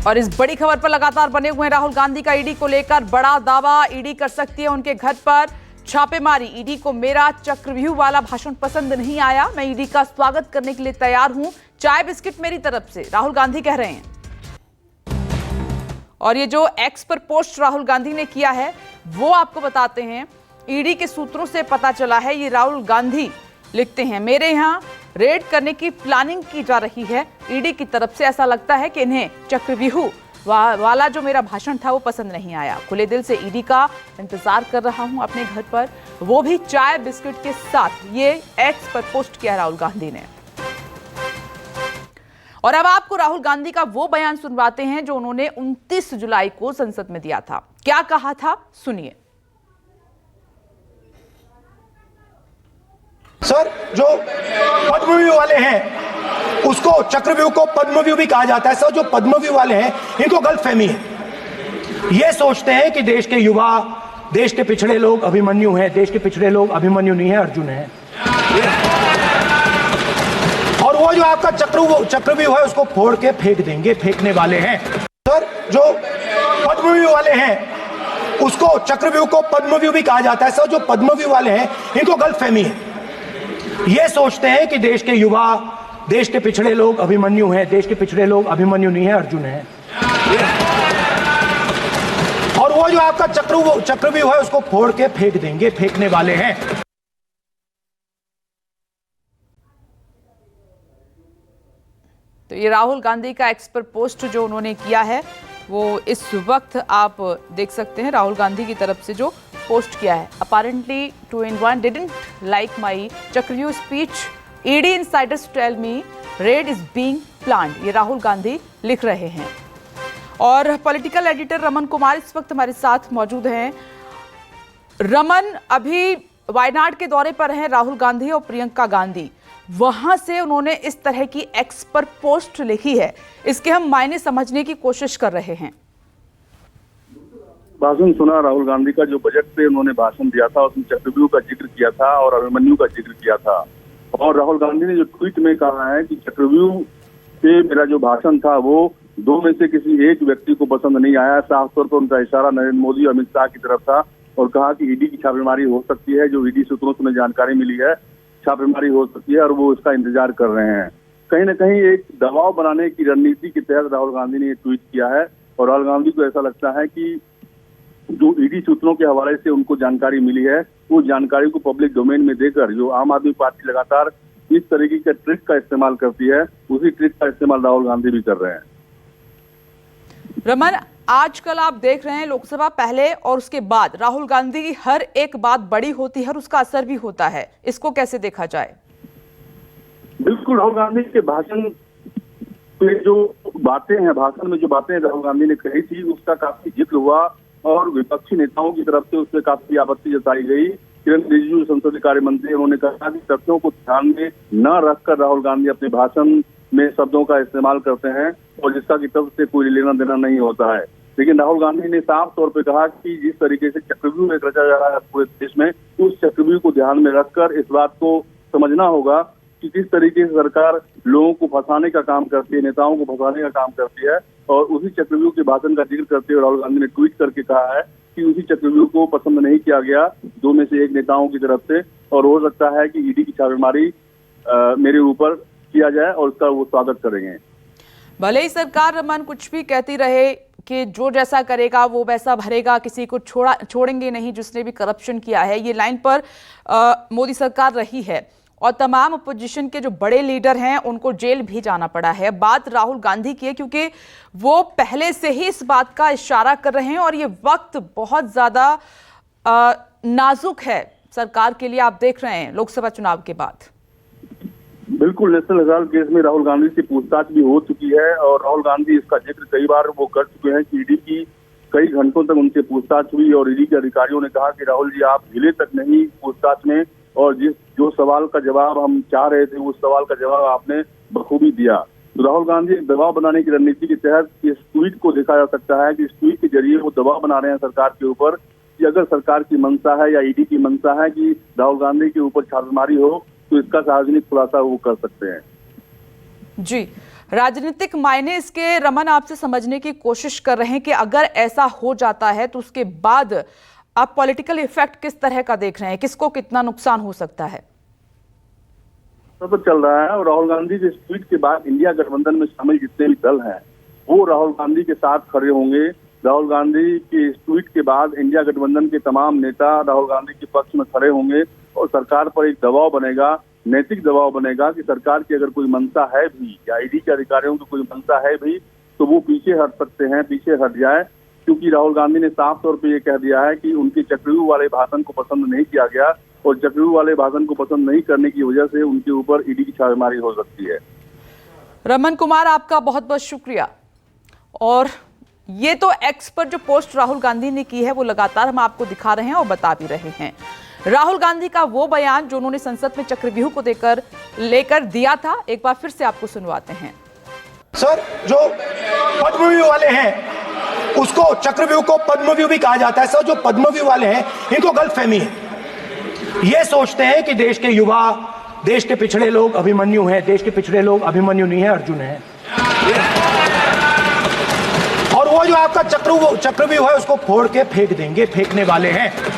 और इस बड़ी खबर पर लगातार बने हुए हैं राहुल गांधी का ईडी को लेकर बड़ा दावा। ईडी कर सकती है उनके घर पर छापेमारी। ईडी को मेरा चक्रव्यूह वाला भाषण पसंद नहीं आया, मैं ईडी का स्वागत करने के लिए तैयार हूं, चाय बिस्किट मेरी तरफ से, राहुल गांधी कह रहे हैं। और ये जो एक्स पर पोस्ट राहुल गांधी ने किया है वो आपको बताते हैं। ईडी के सूत्रों से पता चला है, ये राहुल गांधी लिखते हैं, मेरे यहां रेड करने की प्लानिंग की जा रही है। ईडी की तरफ से ऐसा लगता है कि इन्हें चक्रव्यूह वाला जो मेरा भाषण था वो पसंद नहीं आया। खुले दिल से ईडी का इंतजार कर रहा हूं अपने घर पर, वो भी चाय बिस्किट के साथ। ये एक्स पर पोस्ट किया राहुल गांधी ने। और अब आपको राहुल गांधी का वो बयान सुनवाते हैं जो उन्होंने 29 जुलाई को संसद में दिया था। क्या कहा था, सुनिए। सर, जो पद्मव्यूह वाले हैं उसको चक्रव्यूह को पद्मव्यूह भी कहा जाता है। सर, जो पद्मव्यूह वाले हैं इनको गलतफहमी है। ये सोचते हैं कि देश के युवा, देश के पिछड़े लोग अभिमन्यु हैं। देश के पिछड़े लोग अभिमन्यु नहीं है, अर्जुन है। और वो जो आपका चक्रव्यूह है उसको फोड़ के फेंक देंगे, फेंकने वाले हैं। सर, जो पद्मव्यूह वाले हैं उसको चक्रव्यूह को पद्मव्यूह भी कहा जाता है। सर, जो पद्मव्यूह वाले हैं इनको गलतफहमी है। ये सोचते हैं कि देश के युवा, देश के पिछड़े लोग अभिमन्यु हैं। देश के पिछड़े लोग अभिमन्यु नहीं है, अर्जुन है। और वो जो आपका चक्रव्यूह है उसको फोड़ के फेंक देंगे, फेंकने वाले हैं। तो ये राहुल गांधी का एक्स पर पोस्ट जो उन्होंने किया है वो इस वक्त आप देख सकते हैं। राहुल गांधी की तरफ से जो पोस्ट किया है, apparently 2-in-1 didn't like my chakravyuh speech, ED insiders tell me raid is being planned. ये राहुल गांधी लिख रहे हैं। और पॉलिटिकल एडिटर रमन कुमार इस वक्त हमारे साथ मौजूद हैं। रमन, अभी वायनाड के दौरे पर हैं राहुल गांधी और प्रियंका गांधी, वहां से उन्होंने इस तरह की एक्स पर पोस्ट लिखी है, इसके हम मायने समझने की कोशिश कर रहे हैं। भाषण सुना राहुल गांधी का, जो बजट पे उन्होंने भाषण दिया था उसमें चक्रव्यूह का जिक्र किया था और अभिमन्यु का जिक्र किया था। और राहुल गांधी ने जो ट्वीट में कहा है कि चक्रव्यूह पे मेरा जो भाषण था वो दो में से किसी एक व्यक्ति को पसंद नहीं आया। साफ तौर पर उनका इशारा नरेंद्र मोदी और अमित शाह की तरफ था और कहा कि ईडी की छापेमारी हो सकती है। जो ईडी सूत्रों से जानकारी मिली है, छापेमारी हो सकती है और वो इसका इंतजार कर रहे हैं। कहीं ना कहीं एक दबाव बनाने की रणनीति के तहत राहुल गांधी ने ये ट्वीट किया है। और राहुल गांधी को ऐसा लगता है कि जो ईडी सूत्रों के हवाले से उनको जानकारी मिली है, वो जानकारी को पब्लिक डोमेन में देकर जो आम आदमी पार्टी लगातार इस तरीके के ट्रिक का इस्तेमाल करती है, उसी ट्रिक का इस्तेमाल राहुल गांधी भी कर रहे हैं। रमन, आजकल आप देख रहे हैं लोकसभा पहले और उसके बाद राहुल गांधी की हर एक बात बड़ी होती है और उसका असर भी होता है, इसको कैसे देखा जाए? बिल्कुल, राहुल गांधी के भाषण में जो बातें हैं, भाषण में जो बातें राहुल गांधी ने कही थी उसका काफी जिक्र हुआ और विपक्षी नेताओं की तरफ से उससे काफी आपत्ति जताई गई। किरण रिजिजू संसदीय कार्य मंत्री, उन्होंने कहा कि तथ्यों को ध्यान में न रखकर राहुल गांधी अपने भाषण में शब्दों का इस्तेमाल करते हैं और जिसका कि तब से कोई लेना देना नहीं होता है। लेकिन राहुल गांधी ने साफ तौर पे कहा कि जिस तरीके से चक्रव्यूह एक रचा जा रहा है पूरे देश में, उस चक्रव्यूह को ध्यान में रखकर इस बात को समझना होगा कि किस तरीके से सरकार लोगों को फंसाने का काम करती है, नेताओं को फंसाने का काम करती है। और उसी चक्रव्यूह के भाषण का जिक्र करते हुए राहुल गांधी ने ट्वीट करके कहा है कि उसी चक्रव्यूह को पसंद नहीं किया गया दो में से एक नेताओं की तरफ से, और हो सकता है कि ईडी की छापेमारी मेरे ऊपर किया जाए और उसका वो स्वागत करेंगे। भले ही सरकार रमन कुछ भी कहती रहे कि जो जैसा करेगा वो वैसा भरेगा, किसी को छोड़ेंगे नहीं जिसने भी करप्शन किया है, ये लाइन पर मोदी सरकार रही है और तमाम अपोजिशन के जो बड़े लीडर हैं उनको जेल भी जाना पड़ा है। बात राहुल गांधी की है क्योंकि वो पहले से ही इस बात का इशारा कर रहे हैं और ये वक्त बहुत ज्यादा नाजुक है सरकार के लिए। आप देख रहे हैं लोकसभा चुनाव के बाद। बिल्कुल, नेशनल हेराल्ड केस में राहुल गांधी से पूछताछ भी हो चुकी है और राहुल गांधी इसका जिक्र कई बार वो कर चुके हैं कि ईडी की कई घंटों तक उनसे पूछताछ हुई और ईडी के अधिकारियों ने कहा कि राहुल जी आप हिले तक नहीं पूछताछ में, और जो सवाल का जवाब हम चाह रहे थे उस सवाल का जवाब आपने बखूबी दिया। तो राहुल गांधी दबाव बनाने की रणनीति के तहत इस ट्वीट को देखा जा सकता है कि इस ट्वीट के जरिए वो दबाव बना रहे हैं सरकार के ऊपर कि अगर सरकार की मंशा है या ईडी की मंशा है कि राहुल गांधी के ऊपर छापेमारी हो तो इसका सार्वजनिक खुलासा वो कर सकते हैं। जी, राजनीतिक मायने इसके रमन आपसे समझने की कोशिश कर रहे हैं कि अगर ऐसा हो जाता है तो उसके बाद आप पॉलिटिकल इफेक्ट किस तरह का देख रहे हैं, किसको कितना नुकसान हो सकता है? तो चल रहा है और राहुल गांधी के इस ट्वीट के बाद इंडिया गठबंधन में शामिल जितने भी दल हैं वो राहुल गांधी के साथ खड़े होंगे। राहुल गांधी के इस ट्वीट के बाद इंडिया गठबंधन के तमाम नेता राहुल गांधी के पक्ष में खड़े होंगे और सरकार पर एक दबाव बनेगा, नैतिक दबाव बनेगा कि सरकार की अगर कोई मंशा है भी या ईडी के अधिकारियों की कोई मंशा है भी तो वो पीछे हट सकते हैं, पीछे हट जाए, क्योंकि राहुल गांधी ने साफ तौर पे ये कह दिया है कि उनके चक्रव्यूह वाले भाषण को पसंद नहीं किया गया और चक्रव्यूह वाले भाषण को पसंद नहीं करने की वजह से उनके ऊपर ईडी की छापेमारी हो सकती है। रमन कुमार, आपका बहुत बहुत शुक्रिया। और ये तो एक्स पर जो पोस्ट राहुल गांधी ने की है वो लगातार हम आपको दिखा रहे हैं और बता भी रहे हैं। राहुल गांधी का वो बयान जो उन्होंने संसद में चक्रव्यूह को लेकर दिया था, एक बार फिर से आपको सुनवाते हैं। सर, जो पद्मव्यूह वाले हैं उसको चक्रव्यूह को पद्मव्यूह भी कहा जाता है। सर, जो पद्मव्यूह वाले हैं इनको गलतफहमी है, ये सोचते हैं कि देश के युवा, देश के पिछड़े लोग अभिमन्यु हैं। देश के पिछड़े लोग अभिमन्यु नहीं है, अर्जुन है। और वो जो आपका चक्रव्यूह है उसको फोड़ के फेंक देंगे, फेंकने वाले हैं।